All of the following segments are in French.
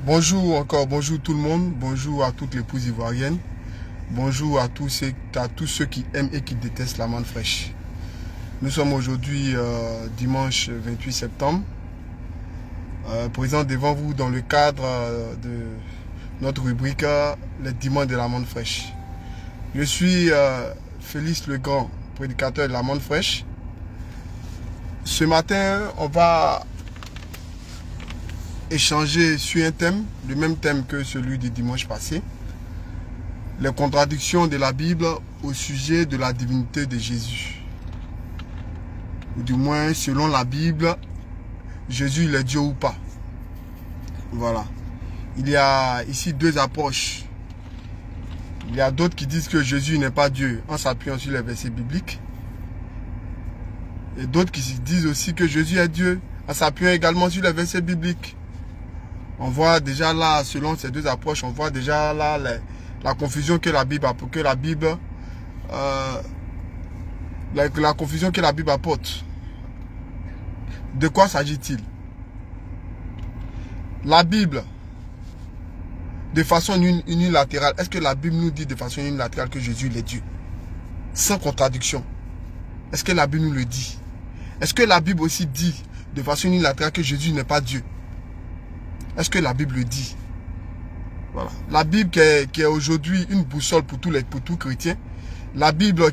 Bonjour encore, bonjour tout le monde, bonjour à toutes les épouses ivoiriennes, bonjour à tous ceux qui aiment et qui détestent la manne fraîche. Nous sommes aujourd'hui dimanche 28 septembre, présent devant vous dans le cadre de notre rubrique les dimanches de la manne fraîche. Je suis Félix Legrand, prédicateur de la manne fraîche. Ce matin, on va échanger sur un thème, le même thème que celui du dimanche passé. Les contradictions de la Bible au sujet de la divinité de Jésus. Ou du moins, selon la Bible, Jésus il est Dieu ou pas. Voilà. Il y a ici deux approches. Il y a d'autres qui disent que Jésus n'est pas Dieu en s'appuyant sur les versets bibliques. Et d'autres qui disent aussi que Jésus est Dieu en s'appuyant également sur les versets bibliques. On voit déjà là, selon ces deux approches, on voit déjà là la confusion que la Bible apporte. De quoi s'agit-il? La Bible, de façon unilatérale, est-ce que la Bible nous dit de façon unilatérale que Jésus est Dieu? Sans contradiction. Est-ce que la Bible nous le dit? Est-ce que la Bible aussi dit de façon unilatérale que Jésus n'est pas Dieu? Est-ce que la Bible le dit? Voilà. La Bible qui est aujourd'hui une boussole pour tout chrétien. La Bible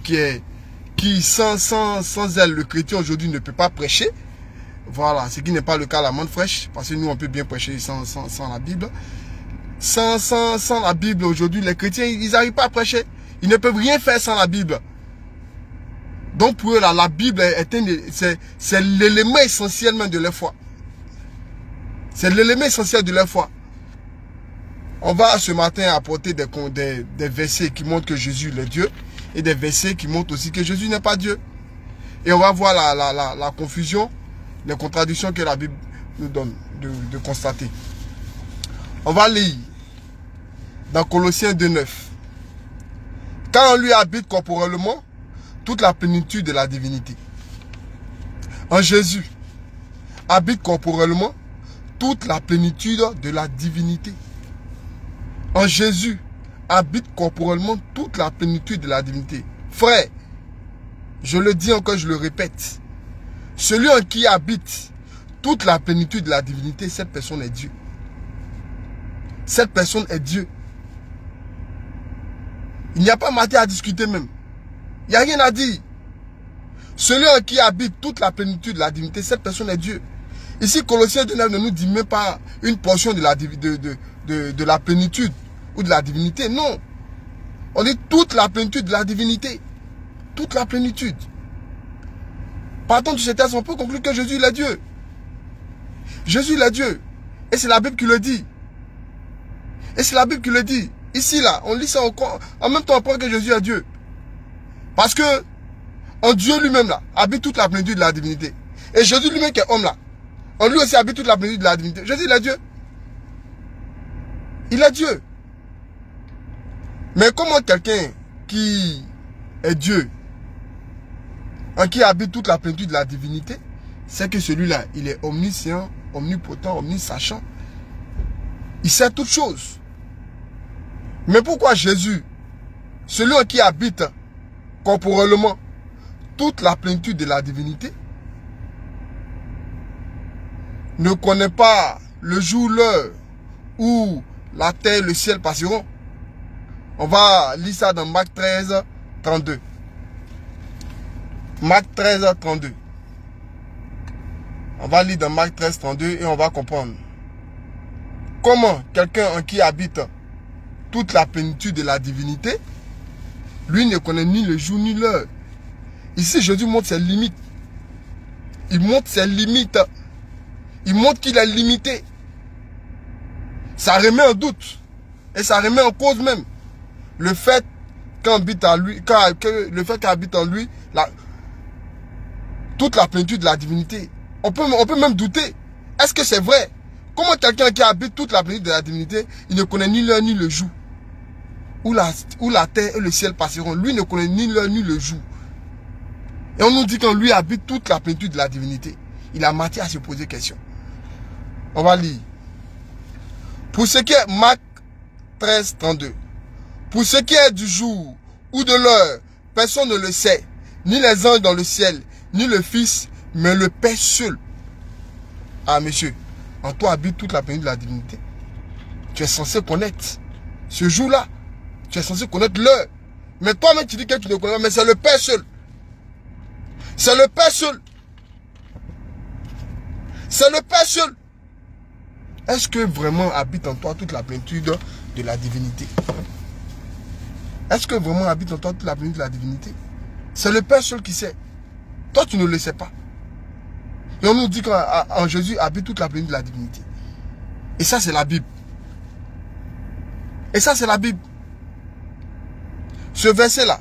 qui sans elle, le chrétien aujourd'hui ne peut pas prêcher. Voilà, ce qui n'est pas le cas à la manne fraîche, parce que nous on peut bien prêcher sans la Bible. Sans la Bible aujourd'hui, les chrétiens, ils n'arrivent pas à prêcher. Ils ne peuvent rien faire sans la Bible. Donc pour eux, là, la Bible c'est l'élément essentiel même de leur foi. C'est l'élément essentiel de leur foi. On va ce matin apporter des versets qui montrent que Jésus est Dieu et des versets qui montrent aussi que Jésus n'est pas Dieu. Et on va voir la confusion, les contradictions que la Bible nous donne de constater. On va lire dans Colossiens 2,9. Car en lui habite corporellement toute la plénitude de la divinité. En Jésus habite corporellement toute la plénitude de la divinité. En Jésus habite corporellement toute la plénitude de la divinité. Frère, je le dis encore, je le répète. Celui en qui habite toute la plénitude de la divinité, cette personne est Dieu. Cette personne est Dieu. Il n'y a pas matière à discuter même. Il n'y a rien à dire. Celui en qui habite toute la plénitude de la divinité, cette personne est Dieu. Ici, Colossiens 2,9 ne nous dit même pas une portion de la plénitude ou de la divinité. Non. On dit toute la plénitude de la divinité. Toute la plénitude. Partant de ce texte, on peut conclure que Jésus est Dieu. Jésus est Dieu. Et c'est la Bible qui le dit. Et c'est la Bible qui le dit. Ici, là, on lit ça en même temps on pense que Jésus est Dieu. Parce que en Dieu lui-même, là, habite toute la plénitude de la divinité. Et Jésus lui-même qui est homme, là, en lui aussi habite toute la plénitude de la divinité. Jésus, il est Dieu. Il est Dieu. Mais comment quelqu'un qui est Dieu, en qui habite toute la plénitude de la divinité, c'est que celui-là, il est omniscient, omnipotent, omnisachant. Il sait toutes choses. Mais pourquoi Jésus, celui en qui habite corporellement toute la plénitude de la divinité, ne connaît pas le jour, l'heure où la terre et le ciel passeront? On va lire ça dans Marc 13, 32. Marc 13, 32. On va lire dans Marc 13, 32 et on va comprendre. Comment quelqu'un en qui habite toute la plénitude de la divinité, lui ne connaît ni le jour ni l'heure. Ici, Jésus montre ses limites. Il montre ses limites. Il montre qu'il est limité. Ça remet en doute. Et ça remet en cause même le fait qu'habite en lui, toute la plénitude de la divinité. On peut même douter. Est-ce que c'est vrai? Comment quelqu'un qui habite toute la plénitude de la divinité, il ne connaît ni l'heure ni le jour? Où la terre et le ciel passeront. Lui ne connaît ni l'heure ni le jour. Et on nous dit qu'en lui habite toute la plénitude de la divinité. Il a matière à se poser question. On va lire. Pour ce qui est, Marc 13, 32. Pour ce qui est du jour ou de l'heure, personne ne le sait, ni les anges dans le ciel, ni le Fils, mais le Père seul. Ah, monsieur, en toi habite toute la plénitude de la divinité. Tu es censé connaître ce jour-là. Tu es censé connaître l'heure. Mais toi-même, tu dis que tu ne connais pas, mais c'est le Père seul. C'est le Père seul. C'est le Père seul. Est-ce que vraiment habite en toi toute la plénitude de la divinité? Est-ce que vraiment habite en toi toute la plénitude de la divinité? C'est le Père seul qui sait. Toi, tu ne le sais pas. Et on nous dit qu'en Jésus habite toute la plénitude de la divinité. Et ça, c'est la Bible. Et ça, c'est la Bible. Ce verset-là,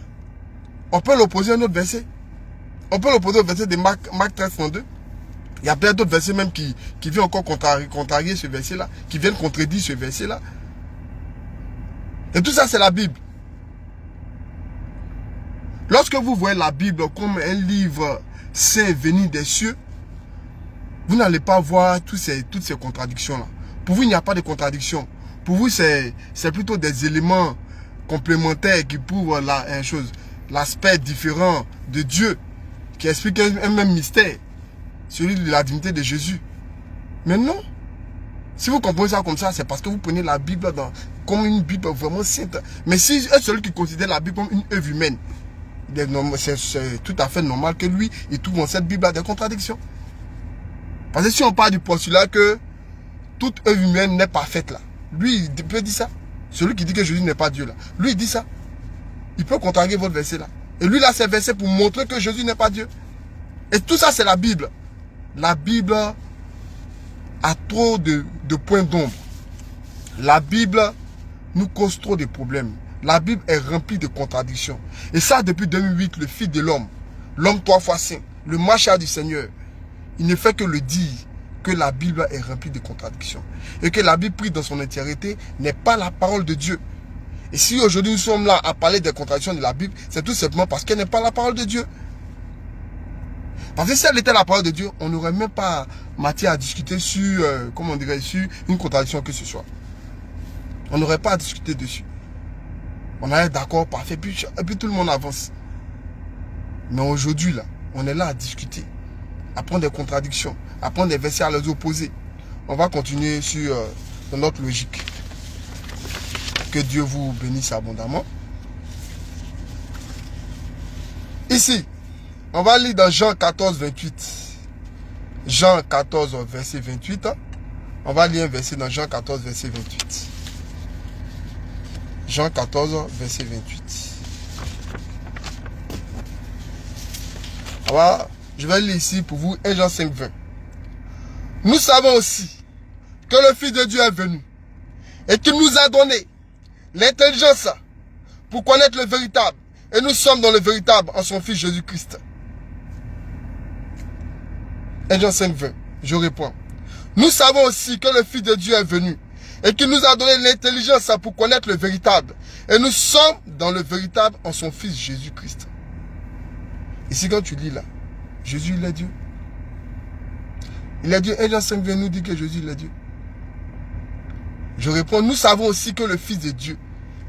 on peut l'opposer à un autre verset. On peut l'opposer au verset de Marc 13, 32. Il y a plein d'autres versets même qui viennent encore contrarier ce verset-là, qui viennent contredire ce verset-là. Et tout ça, c'est la Bible. Lorsque vous voyez la Bible comme un livre saint venu des cieux, vous n'allez pas voir toutes ces contradictions-là. Pour vous, il n'y a pas de contradiction. Pour vous, c'est plutôt des éléments complémentaires qui prouvent l'aspect différent de Dieu, qui explique un même mystère, celui de la divinité de Jésus. Mais non. Si vous comprenez ça comme ça, c'est parce que vous prenez la Bible comme une Bible vraiment sainte. Mais si celui qui considère la Bible comme une œuvre humaine, c'est tout à fait normal que lui, il trouve dans cette Bible-là des contradictions. Parce que si on parle du postulat que toute œuvre humaine n'est pas faite là, lui, il peut dire ça. Celui qui dit que Jésus n'est pas Dieu là, lui, il dit ça. Il peut contrarier votre verset là. Et lui, là, c'est verset pour montrer que Jésus n'est pas Dieu. Et tout ça, c'est la Bible. La Bible a trop de points d'ombre. La Bible nous cause trop de problèmes. La Bible est remplie de contradictions. Et ça, depuis 2008, le Fils de l'homme, l'homme 3 fois saint, le marchand du Seigneur, il ne fait que le dire que la Bible est remplie de contradictions. Et que la Bible prise dans son entièreté n'est pas la parole de Dieu. Et si aujourd'hui nous sommes là à parler des contradictions de la Bible, c'est tout simplement parce qu'elle n'est pas la parole de Dieu. Parce que si elle était la parole de Dieu, on n'aurait même pas matière à discuter sur, comment on dirait, sur une contradiction que ce soit. On n'aurait pas à discuter dessus. On est d'accord, parfait, et puis tout le monde avance. Mais aujourd'hui, là, on est là à discuter, à prendre des contradictions, à prendre des versets à les opposer. On va continuer sur notre logique. Que Dieu vous bénisse abondamment. Ici, on va lire dans Jean 14, 28. Jean 14, verset 28. On va lire un verset dans Jean 14, verset 28. Jean 14, verset 28. Alors, je vais lire ici pour vous 1 Jean 5, 20. Nous savons aussi que le Fils de Dieu est venu et qu'il nous a donné l'intelligence pour connaître le véritable. Et nous sommes dans le véritable en son Fils Jésus-Christ. 1 Jean 5, 20. Je réponds. Nous savons aussi que le Fils de Dieu est venu et qu'il nous a donné l'intelligence pour connaître le véritable. Et nous sommes dans le véritable en son Fils Jésus-Christ. Ici, quand tu lis là, Jésus, il est Dieu. Il est Dieu. 1 Jean 5, 20 nous dit que Jésus, il est Dieu. Je réponds, nous savons aussi que le Fils de Dieu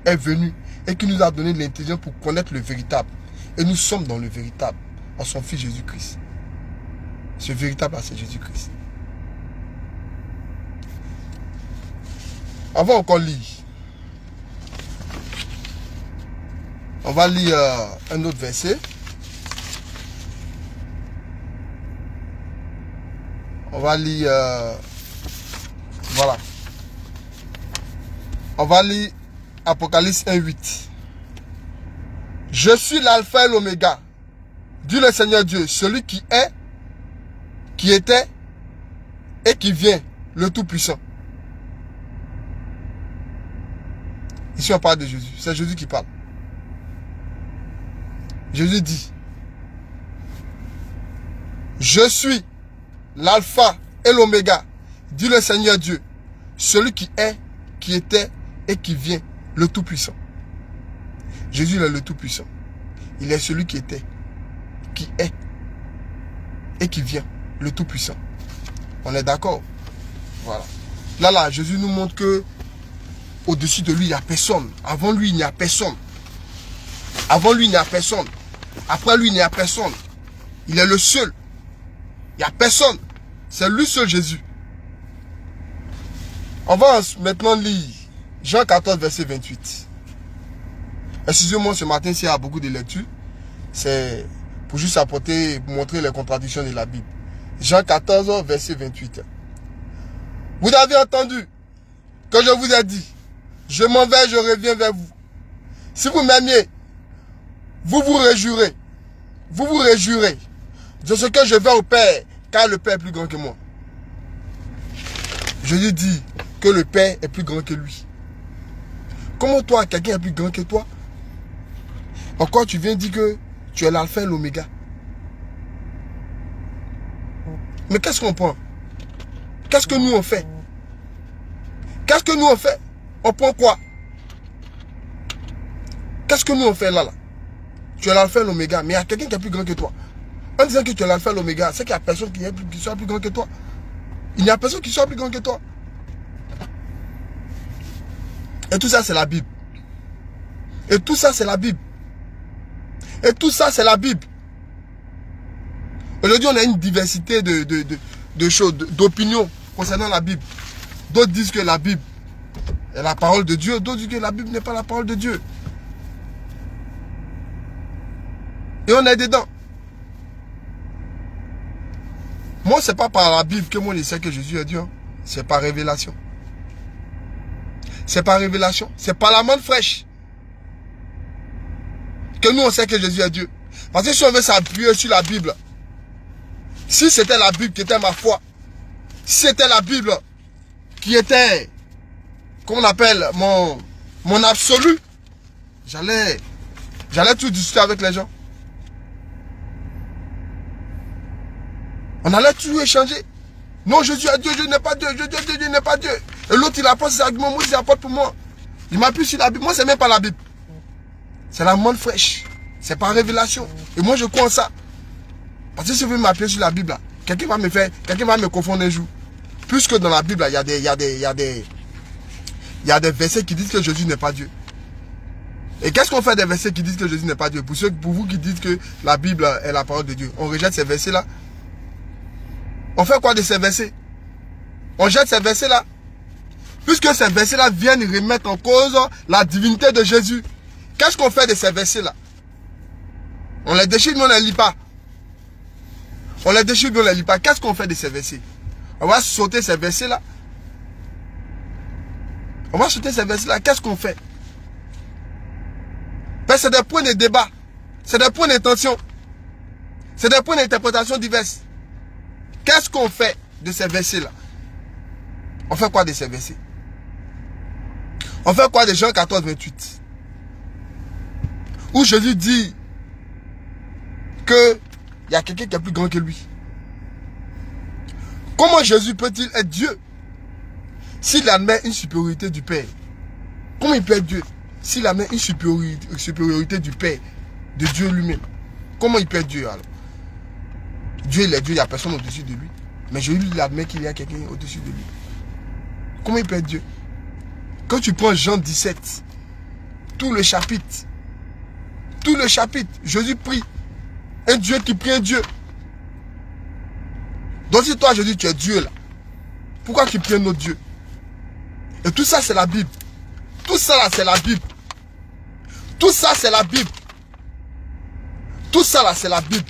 est venu et qu'il nous a donné l'intelligence pour connaître le véritable. Et nous sommes dans le véritable en son Fils Jésus-Christ. Ce véritable, c'est Jésus-Christ. On va encore lire. On va lire un autre verset. On va lire... voilà. On va lire Apocalypse 1:8. Je suis l'alpha et l'oméga, dit le Seigneur Dieu, celui qui est, qui était et qui vient, le Tout-Puissant. Ici on parle de Jésus, c'est Jésus qui parle. Jésus dit, je suis l'alpha et l'oméga, dit le Seigneur Dieu, celui qui est, qui était et qui vient, le Tout-Puissant. Jésus est le Tout-Puissant. Il est celui qui était, qui est et qui vient, le Tout-Puissant. On est d'accord? Voilà. Là, Jésus nous montre que Au-dessus de lui, il n'y a personne. Avant lui, il n'y a personne. Avant lui, il n'y a personne. Après lui, il n'y a personne. Il est le seul. Il n'y a personne. C'est lui seul, Jésus. On va maintenant lire Jean 14, verset 28. Excusez-moi, ce matin, s'il y a beaucoup de lectures, c'est pour juste apporter, pour montrer les contradictions de la Bible. Jean 14, verset 28. Vous avez entendu que je vous ai dit, je m'en vais, je reviens vers vous. Si vous m'aimiez, vous vous réjouirez. Vous vous réjouirez de ce que je vais au Père, car le Père est plus grand que moi. Je lui dis que le Père est plus grand que lui. Comment toi, quelqu'un est plus grand que toi? Encore tu viens dire que tu es l'alpha et l'oméga. Mais qu'est-ce qu'on prend? Qu'est-ce que nous on fait? Qu'est-ce que nous on fait? On prend quoi? Qu'est-ce que nous on fait là? Tu es l'alpha et l'oméga, mais il y a quelqu'un qui est plus grand que toi. En disant que tu es l'alpha et l'oméga, c'est qu'il n'y a personne qui soit plus grand que toi. Il n'y a personne qui soit plus grand que toi. Et tout ça, c'est la Bible. Et tout ça, c'est la Bible. Et tout ça, c'est la Bible. Aujourd'hui, on a une diversité de choses, d'opinions concernant la Bible. D'autres disent que la Bible est la parole de Dieu. D'autres disent que la Bible n'est pas la parole de Dieu. Et on est dedans. Moi, ce n'est pas par la Bible que moi je sais que Jésus est Dieu. C'est par révélation. C'est par révélation. C'est par la manne fraîche que nous on sait que Jésus est Dieu. Parce que si on veut s'appuyer sur la Bible, si c'était la Bible qui était ma foi, si c'était la Bible qui était, comment on appelle, mon absolu, j'allais tout discuter avec les gens. On allait tout échanger. Non, Jésus est Dieu, Dieu n'est pas Dieu, Dieu n'est pas Dieu. Et l'autre, il apporte ses arguments, moi, il apporte pour moi. Il m'appuie sur la Bible. Moi, c'est même pas la Bible. C'est la manne fraîche. C'est par révélation. Et moi, je crois en ça. Parce que si vous voulez m'appuyer sur la Bible, quelqu'un va me confondre un jour. Puisque dans la Bible, il y a des versets qui disent que Jésus n'est pas Dieu. Et qu'est-ce qu'on fait des versets qui disent que Jésus n'est pas Dieu? Pour vous qui dites que la Bible est la parole de Dieu, on rejette ces versets-là. On fait quoi de ces versets? On jette ces versets-là. Puisque ces versets-là viennent remettre en cause la divinité de Jésus. Qu'est-ce qu'on fait de ces versets-là? On les déchire, mais on ne les lit pas. On les déchire, mais on ne les lit pas. Qu'est-ce qu'on fait de ces versets? On va sauter ces versets-là. On va sauter ces versets-là. Qu'est-ce qu'on fait? Ben, c'est des points de débat. C'est des points d'intention. C'est des points d'interprétation diverses. Qu'est-ce qu'on fait de ces versets-là? On fait quoi de ces versets? On fait quoi de Jean 14, 28? Où Jésus dit que il y a quelqu'un qui est plus grand que lui. Comment Jésus peut-il être Dieu s'il admet une supériorité du Père? Comment il peut être Dieu s'il admet une supériorité du Père, de Dieu lui-même? Comment il peut être Dieu alors? Dieu, il est Dieu, il n'y a personne au-dessus de lui. Mais Jésus, il admet qu'il y a quelqu'un au-dessus de lui. Comment il peut être Dieu? Quand tu prends Jean 17, tout le chapitre, Jésus prie. Un Dieu qui prie un Dieu. Donc si toi, Jésus, tu es Dieu là, pourquoi tu pries un autre Dieu? Et tout ça, c'est la Bible. Tout ça là, c'est la Bible. Tout ça, c'est la Bible. Tout ça là, c'est la Bible.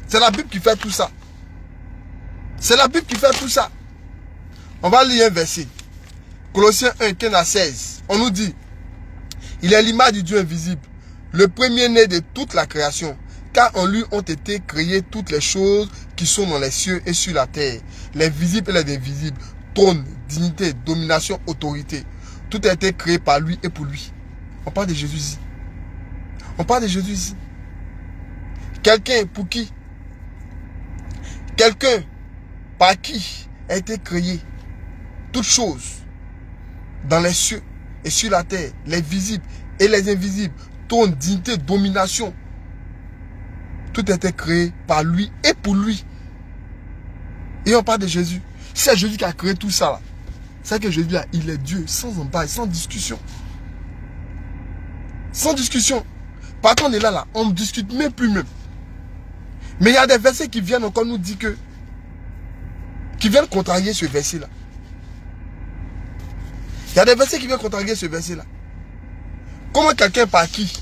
C'est la Bible qui fait tout ça. C'est la Bible qui fait tout ça. On va lire un verset. Colossiens 1, 15 à 16. On nous dit, il est l'image du Dieu invisible, le premier-né de toute la création. Car en lui ont été créées toutes les choses qui sont dans les cieux et sur la terre. Les visibles et les invisibles. Trône, dignité, domination, autorité. Tout a été créé par lui et pour lui. On parle de Jésus ici. On parle de Jésus ici. Quelqu'un pour qui? Quelqu'un par qui a été créé toutes choses dans les cieux et sur la terre, les visibles et les invisibles, trône, dignité, domination. Tout a été créé par lui et pour lui. Et on parle de Jésus. C'est Jésus qui a créé tout ça là. C'est que Jésus là, il est Dieu, sans embâche, sans discussion. Sans discussion. Par contre, on est là, on ne discute même plus même. Mais il y a des versets qui viennent encore nous dire que, qui viennent contrarier ce verset-là. Il y a des versets qui viennent contrarier ce verset-là. Comment quelqu'un par qui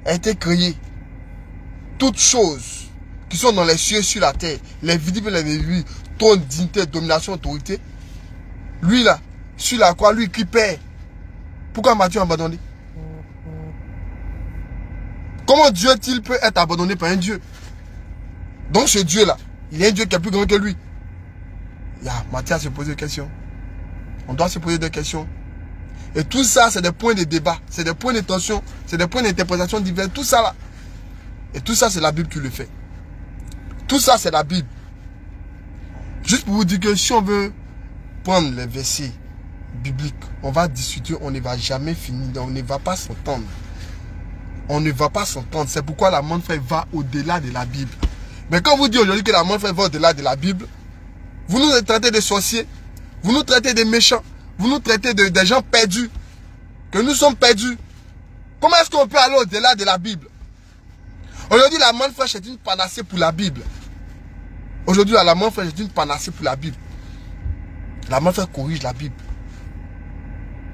a été créé toutes choses qui sont dans les cieux, sur la terre, les visibles et les invisibles, trône, dignité, domination, autorité. Lui là, sur la croix, lui qui perd. Pourquoi m'as-tu abandonné? Comment Dieu il peut être abandonné par un Dieu? Donc ce Dieu là, il y a un Dieu qui est plus grand que lui. Matthieu se pose des questions. On doit se poser des questions. Et tout ça, c'est des points de débat, c'est des points de tension, c'est des points d'interprétation divers, tout ça là. Et tout ça, c'est la Bible qui le fait. Tout ça, c'est la Bible. Juste pour vous dire que si on veut prendre les versets bibliques, on va discuter, on ne va jamais finir, on ne va pas s'entendre. On ne va pas s'entendre. C'est pourquoi la monde frère va au-delà de la Bible. Mais quand vous dites aujourd'hui que la monde frère va au-delà de la Bible, vous nous traitez de sorciers, vous nous traitez de méchants, vous nous traitez de gens perdus, que nous sommes perdus. Comment est-ce qu'on peut aller au-delà de la Bible? Aujourd'hui, la manne fraîche est une panacée pour la Bible. Aujourd'hui, la manne fraîche est une panacée pour la Bible. La manne fraîche corrige la Bible.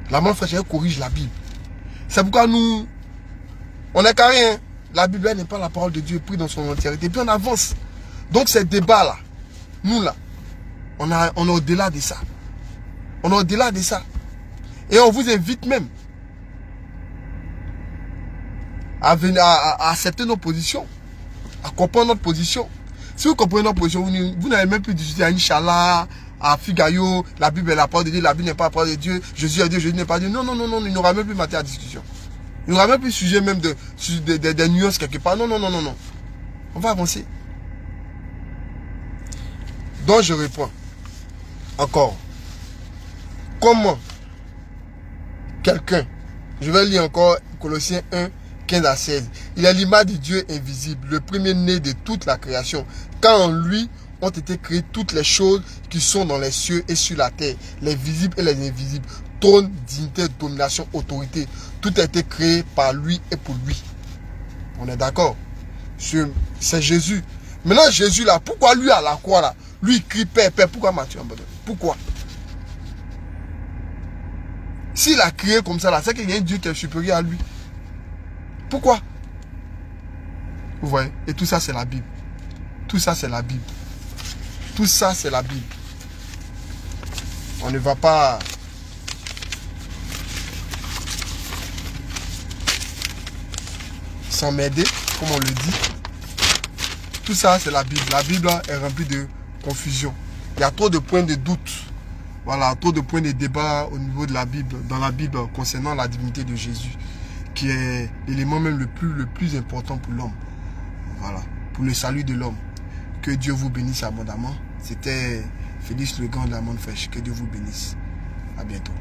La manne fraîche corrige la Bible. C'est pourquoi nous, on n'est qu'à rien. La Bible n'est pas la parole de Dieu prise dans son entièreté. Et puis on avance. Donc ces débats-là, nous là, on est au-delà de ça. On est au-delà de ça. Et on vous invite même à venir à accepter nos positions, à comprendre notre position. Si vous comprenez notre position, vous n'avez même plus discuté à Inch'Allah, à Figayo, la Bible est la parole de Dieu, la Bible n'est pas la parole de Dieu, Jésus est Dieu, Jésus n'est pas Dieu. Non, non, non, non, il n'y aura même plus matière à discussion. Il n'y aura même plus sujet même de nuances quelque part. Non, non, non, non, non. On va avancer. Donc je réponds encore. Comment quelqu'un, je vais lire encore Colossiens 1, 15 à 16. Il est l'image de Dieu invisible, le premier-né de toute la création. Car en lui ont été créées toutes les choses qui sont dans les cieux et sur la terre, les visibles et les invisibles, trône, dignité, domination, autorité. Tout a été créé par lui et pour lui. On est d'accord? C'est Jésus. Maintenant Jésus là, pourquoi lui à la croix là? Lui il crie Père, Père, pourquoi m'as-tu abandonné? Pourquoi? S'il a créé comme ça là, c'est qu'il y a un Dieu qui est supérieur à lui. Pourquoi? Vous voyez? Et tout ça c'est la Bible. Tout ça c'est la Bible. Tout ça c'est la Bible. On ne va pas s'emmerder, comme on le dit. Tout ça c'est la Bible. La Bible est remplie de confusion. Il y a trop de points de doute. Voilà, trop de points de débat au niveau de la Bible, dans la Bible concernant la divinité de Jésus, qui est l'élément même le plus important pour l'homme. Voilà, pour le salut de l'homme. Que Dieu vous bénisse abondamment. C'était Félix le grand de la Monde Fraîche. Que Dieu vous bénisse. À bientôt.